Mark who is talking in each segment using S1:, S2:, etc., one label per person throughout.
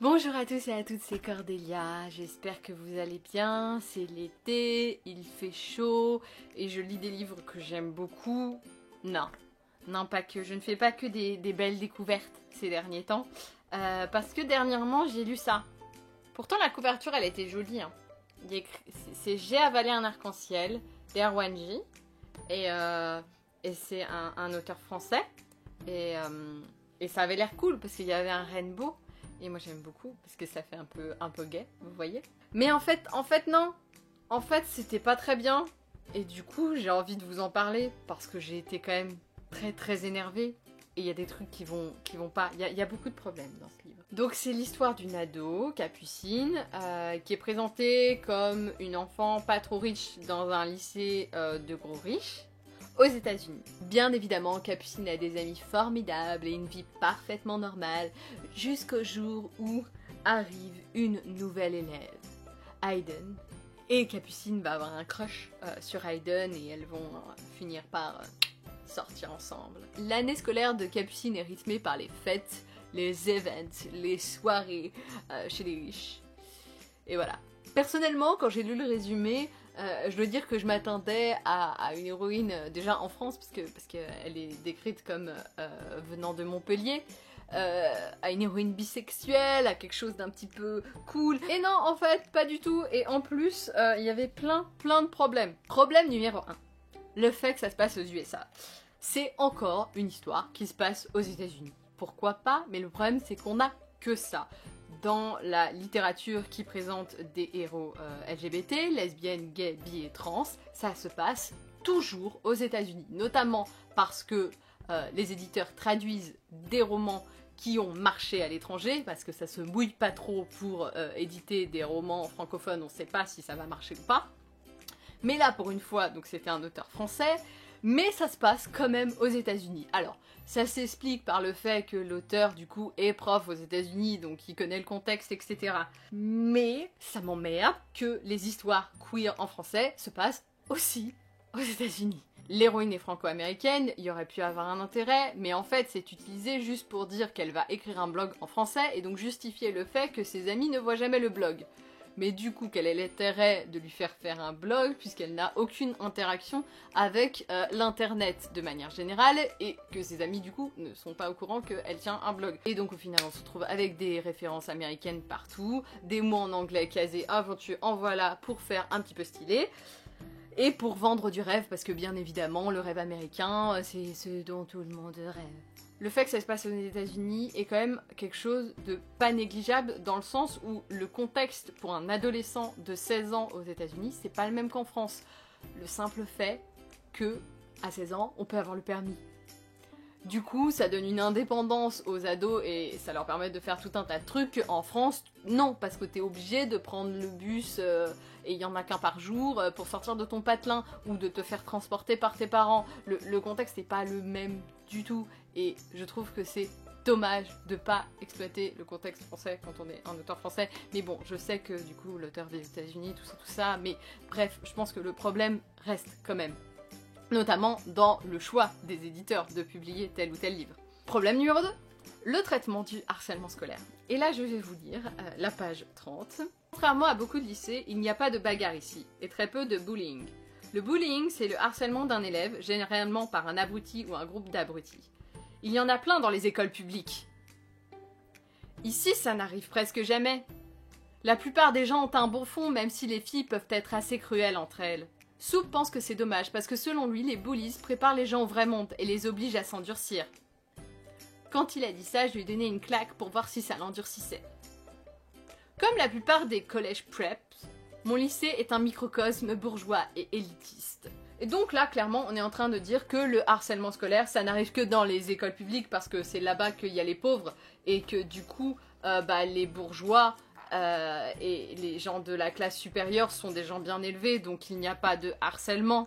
S1: Bonjour à tous et à toutes, c'est Cordélia, j'espère que vous allez bien, c'est l'été, il fait chaud et je lis des livres que j'aime beaucoup. Non pas que, je ne fais pas que des belles découvertes ces derniers temps, parce que dernièrement j'ai lu ça. Pourtant la couverture elle était jolie, hein. C'est J'ai avalé un arc-en-ciel d'Erwan J. Et c'est un auteur français et ça avait l'air cool parce qu'il y avait un rainbow. Et moi j'aime beaucoup parce que ça fait un peu gay, vous voyez. Mais en fait non. En fait c'était pas très bien. Et du coup j'ai envie de vous en parler parce que j'ai été quand même très énervée. Et il y a des trucs qui vont pas. Il y a beaucoup de problèmes dans ce livre. Donc c'est l'histoire d'une ado, Capucine, qui est présentée comme une enfant pas trop riche dans un lycée de gros riches aux États-Unis. Bien évidemment, Capucine a des amis formidables et une vie parfaitement normale, jusqu'au jour où arrive une nouvelle élève, Hayden. Et Capucine va avoir un crush sur Hayden et elles vont finir par sortir ensemble. L'année scolaire de Capucine est rythmée par les fêtes, les events, les soirées chez les riches. Et voilà. Personnellement, quand j'ai lu le résumé, je dois dire que je m'attendais à une héroïne déjà en France, parce qu'elle est décrite comme venant de Montpellier, à une héroïne bisexuelle, à quelque chose d'un petit peu cool. Et non, en fait, pas du tout. Et en plus, il y avait plein de problèmes. Problème numéro 1. Le fait que ça se passe aux USA. C'est encore une histoire qui se passe aux États-Unis. Pourquoi pas? Mais le problème, c'est qu'on a que ça. Dans la littérature qui présente des héros LGBT, lesbiennes, gays, bi et trans, ça se passe toujours aux États-Unis, notamment parce que les éditeurs traduisent des romans qui ont marché à l'étranger, parce que ça se mouille pas trop pour éditer des romans francophones, on sait pas si ça va marcher ou pas. Mais là, pour une fois, donc c'était un auteur français, mais ça se passe quand même aux États-Unis. Alors, ça s'explique par le fait que l'auteur, du coup, est prof aux États-Unis, donc il connaît le contexte, etc. Mais ça m'emmerde que les histoires queer en français se passent aussi aux États-Unis. L'héroïne est franco-américaine, il y aurait pu avoir un intérêt, mais en fait c'est utilisé juste pour dire qu'elle va écrire un blog en français et donc justifier le fait que ses amis ne voient jamais le blog. Mais du coup, quel est l'intérêt de lui faire faire un blog puisqu'elle n'a aucune interaction avec l'internet de manière générale et que ses amis du coup ne sont pas au courant qu'elle tient un blog. Et donc au final on se retrouve avec des références américaines partout, des mots en anglais casés aventure en voilà pour faire un petit peu stylé. Et pour vendre du rêve, parce que bien évidemment, le rêve américain, c'est ce dont tout le monde rêve. Le fait que ça se passe aux États-Unis est quand même quelque chose de pas négligeable, dans le sens où le contexte pour un adolescent de 16 ans aux États-Unis, c'est pas le même qu'en France. Le simple fait que, à 16 ans, on peut avoir le permis. Du coup, ça donne une indépendance aux ados et ça leur permet de faire tout un tas de trucs. En France, non, parce que t'es obligé de prendre le bus et il y en a qu'un par jour pour sortir de ton patelin ou de te faire transporter par tes parents. Le contexte n'est pas le même du tout et je trouve que c'est dommage de pas exploiter le contexte français quand on est un auteur français. Mais bon, je sais que du coup l'auteur des États-Unis, tout ça, mais bref, je pense que le problème reste quand même. Notamment dans le choix des éditeurs de publier tel ou tel livre. Problème numéro 2, le traitement du harcèlement scolaire. Et là je vais vous lire la page 30. Contrairement à beaucoup de lycées, il n'y a pas de bagarre ici, et très peu de bullying. Le bullying, c'est le harcèlement d'un élève, généralement par un abruti ou un groupe d'abrutis. Il y en a plein dans les écoles publiques. Ici, ça n'arrive presque jamais. La plupart des gens ont un bon fond, même si les filles peuvent être assez cruelles entre elles. Soup pense que c'est dommage parce que selon lui, les bullies préparent les gens au vrai monde et les obligent à s'endurcir. Quand il a dit ça, je lui ai donné une claque pour voir si ça l'endurcissait. Comme la plupart des collèges preps, mon lycée est un microcosme bourgeois et élitiste. Et donc là, clairement, on est en train de dire que le harcèlement scolaire, ça n'arrive que dans les écoles publiques parce que c'est là-bas qu'il y a les pauvres et que du coup, les bourgeois et les gens de la classe supérieure sont des gens bien élevés, donc il n'y a pas de harcèlement.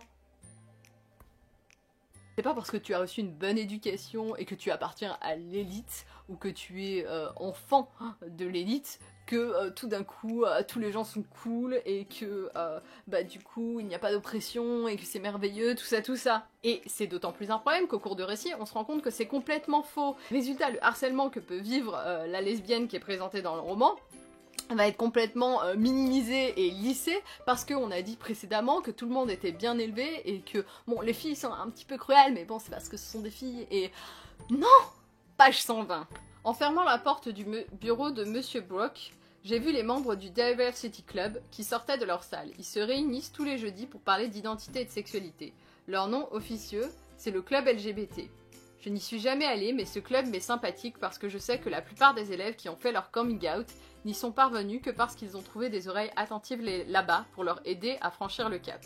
S1: C'est pas parce que tu as reçu une bonne éducation et que tu appartiens à l'élite ou que tu es enfant de l'élite que tout d'un coup tous les gens sont cool et que du coup il n'y a pas d'oppression et que c'est merveilleux, tout ça. Et c'est d'autant plus un problème qu'au cours de récit on se rend compte que c'est complètement faux. Résultat, le harcèlement que peut vivre la lesbienne qui est présentée dans le roman va être complètement minimisé et lissé parce qu'on a dit précédemment que tout le monde était bien élevé et que, bon, les filles sont un petit peu cruelles, mais bon, c'est parce que ce sont des filles et... Non! Page 120. En fermant la porte du bureau de Monsieur Brock, j'ai vu les membres du Diversity Club qui sortaient de leur salle. Ils se réunissent tous les jeudis pour parler d'identité et de sexualité. Leur nom officieux, c'est le club LGBT. Je n'y suis jamais allée, mais ce club m'est sympathique parce que je sais que la plupart des élèves qui ont fait leur coming out n'y sont parvenus que parce qu'ils ont trouvé des oreilles attentives là-bas pour leur aider à franchir le cap.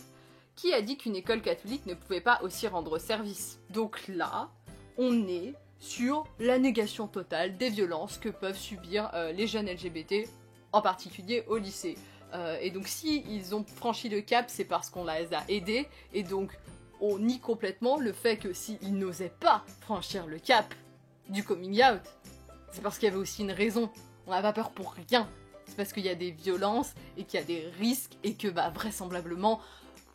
S1: Qui a dit qu'une école catholique ne pouvait pas aussi rendre service? Donc là, on est sur la négation totale des violences que peuvent subir les jeunes LGBT, en particulier au lycée. Et donc si ils ont franchi le cap, c'est parce qu'on les a aidés, et donc on nie complètement le fait que s'ils n'osaient pas franchir le cap du coming out, c'est parce qu'il y avait aussi une raison. On n'a pas peur pour rien. C'est parce qu'il y a des violences et qu'il y a des risques et que vraisemblablement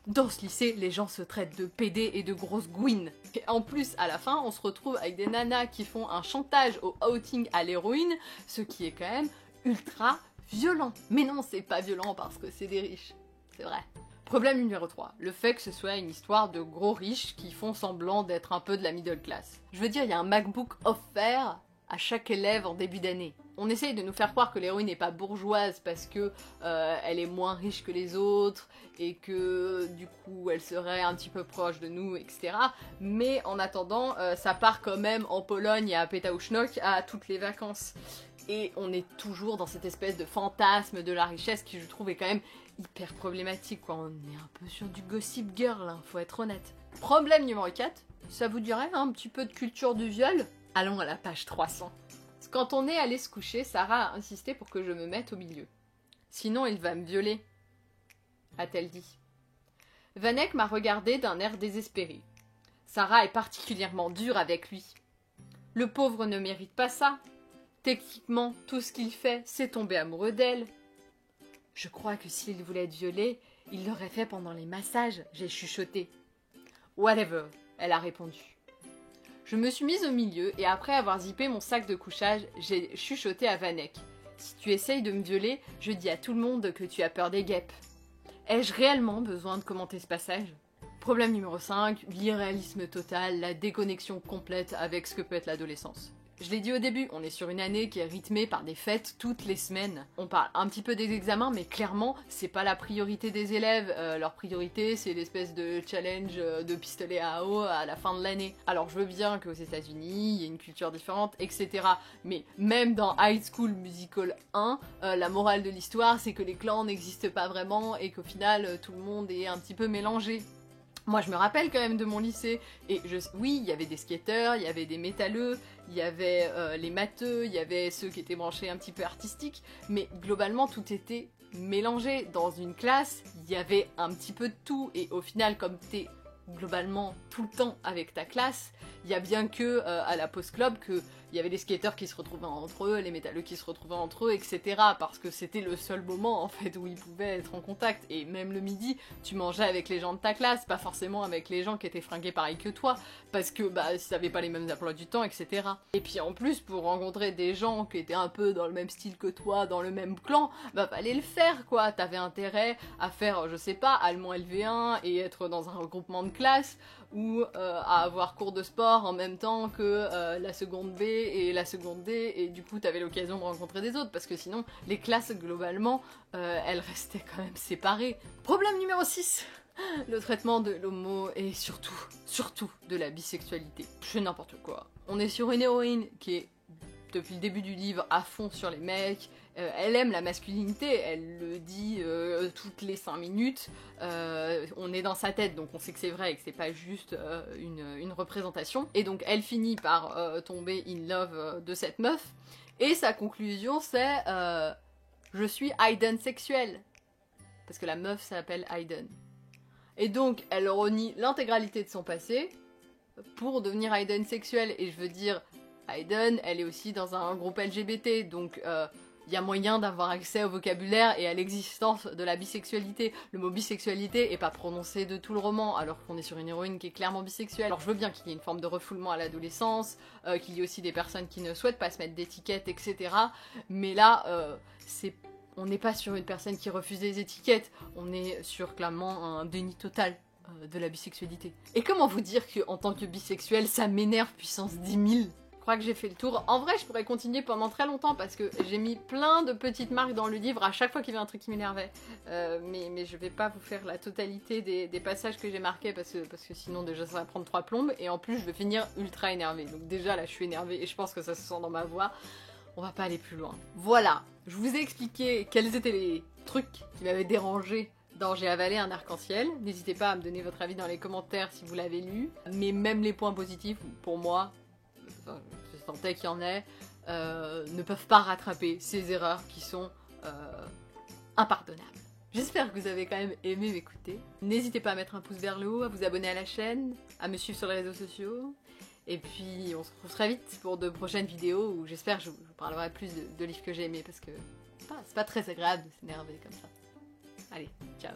S1: dans ce lycée les gens se traitent de pédés et de grosses gouines. Et en plus à la fin on se retrouve avec des nanas qui font un chantage au outing à l'héroïne, ce qui est quand même ultra violent. Mais non, c'est pas violent parce que c'est des riches. C'est vrai. Problème numéro 3, le fait que ce soit une histoire de gros riches qui font semblant d'être un peu de la middle class. Je veux dire, il y a un MacBook offert à chaque élève en début d'année. On essaye de nous faire croire que l'héroïne n'est pas bourgeoise parce que elle est moins riche que les autres et que du coup elle serait un petit peu proche de nous, etc. Mais en attendant, ça part quand même en Pologne et à Pétaouchnok à toutes les vacances. Et on est toujours dans cette espèce de fantasme de la richesse qui je trouve est quand même hyper problématique, quoi. On est un peu sur du gossip girl, hein, faut être honnête. Problème numéro 4, ça vous dirait un petit peu de culture du viol? Allons à la page 300. Quand on est allé se coucher, Sarah a insisté pour que je me mette au milieu. Sinon, il va me violer, a-t-elle dit. Vanek m'a regardé d'un air désespéré. Sarah est particulièrement dure avec lui. Le pauvre ne mérite pas ça. Techniquement, tout ce qu'il fait, c'est tomber amoureux d'elle. Je crois que s'il voulait être violé, il l'aurait fait pendant les massages, j'ai chuchoté. Whatever, elle a répondu. Je me suis mise au milieu et après avoir zippé mon sac de couchage, j'ai chuchoté à Vanek. Si tu essayes de me violer, je dis à tout le monde que tu as peur des guêpes. Ai-je réellement besoin de commenter ce passage? Problème numéro 5, l'irréalisme total, la déconnexion complète avec ce que peut être l'adolescence. Je l'ai dit au début, on est sur une année qui est rythmée par des fêtes toutes les semaines. On parle un petit peu des examens, mais clairement, c'est pas la priorité des élèves. Leur priorité, c'est l'espèce de challenge de pistolet à eau à la fin de l'année. Alors je veux bien qu'aux États-Unis, il y ait une culture différente, etc. Mais même dans High School Musical 1, la morale de l'histoire, c'est que les clans n'existent pas vraiment et qu'au final, tout le monde est un petit peu mélangé. Moi, je me rappelle quand même de mon lycée, et oui, il y avait des skateurs, il y avait des métalleux, il y avait les matheux, il y avait ceux qui étaient branchés un petit peu artistiques, mais globalement, tout était mélangé. Dans une classe, il y avait un petit peu de tout, et au final, comme t'es globalement tout le temps avec ta classe, il y a bien que à la Post Club que il y avait les skateurs qui se retrouvaient entre eux, les métalleux qui se retrouvaient entre eux, etc. Parce que c'était le seul moment en fait où ils pouvaient être en contact. Et même le midi, tu mangeais avec les gens de ta classe, pas forcément avec les gens qui étaient fringués pareil que toi, parce que ils n'avaient pas les mêmes emplois du temps, etc. Et puis en plus, pour rencontrer des gens qui étaient un peu dans le même style que toi, dans le même clan, fallait le faire quoi. T'avais intérêt à faire, je sais pas, allemand LV1 et être dans un regroupement de classe, ou à avoir cours de sport en même temps que la seconde B et la seconde D, et du coup t'avais l'occasion de rencontrer des autres, parce que sinon les classes globalement elles restaient quand même séparées. Problème numéro 6, le traitement de l'homo et surtout de la bisexualité. C'est n'importe quoi. On est sur une héroïne qui est depuis le début du livre à fond sur les mecs, elle aime la masculinité, elle le dit toutes les 5 minutes, on est dans sa tête donc on sait que c'est vrai et que c'est pas juste une représentation, et donc elle finit par tomber in love de cette meuf, et sa conclusion c'est je suis Hayden sexuelle, parce que la meuf s'appelle Hayden. Et donc elle renie l'intégralité de son passé pour devenir Hayden sexuelle, et je veux dire Hayden, elle est aussi dans un groupe LGBT, donc il y a moyen d'avoir accès au vocabulaire et à l'existence de la bisexualité. Le mot bisexualité est pas prononcé de tout le roman, alors qu'on est sur une héroïne qui est clairement bisexuelle. Alors je veux bien qu'il y ait une forme de refoulement à l'adolescence, qu'il y ait aussi des personnes qui ne souhaitent pas se mettre d'étiquettes, etc. Mais là, on n'est pas sur une personne qui refuse des étiquettes, on est sur clairement un déni total de la bisexualité. Et comment vous dire qu'en tant que bisexuel, ça m'énerve puissance 10 000 ? Je crois que j'ai fait le tour. En vrai, je pourrais continuer pendant très longtemps parce que j'ai mis plein de petites marques dans le livre à chaque fois qu'il y avait un truc qui m'énervait. Mais je vais pas vous faire la totalité des passages que j'ai marqués parce que sinon déjà ça va prendre 3 plombes et en plus je vais finir ultra énervée. Donc déjà là je suis énervée et je pense que ça se sent dans ma voix. On va pas aller plus loin. Voilà, je vous ai expliqué quels étaient les trucs qui m'avaient dérangé dans J'ai avalé un arc-en-ciel. N'hésitez pas à me donner votre avis dans les commentaires si vous l'avez lu. Mais même les points positifs, pour moi, je sentais qu'il y en ait, ne peuvent pas rattraper ces erreurs qui sont impardonnables. J'espère que vous avez quand même aimé m'écouter. N'hésitez pas à mettre un pouce vers le haut, à vous abonner à la chaîne, à me suivre sur les réseaux sociaux. Et puis on se retrouve très vite pour de prochaines vidéos où j'espère que je vous parlerai plus de livres que j'ai aimés parce que c'est pas très agréable de s'énerver comme ça. Allez, ciao.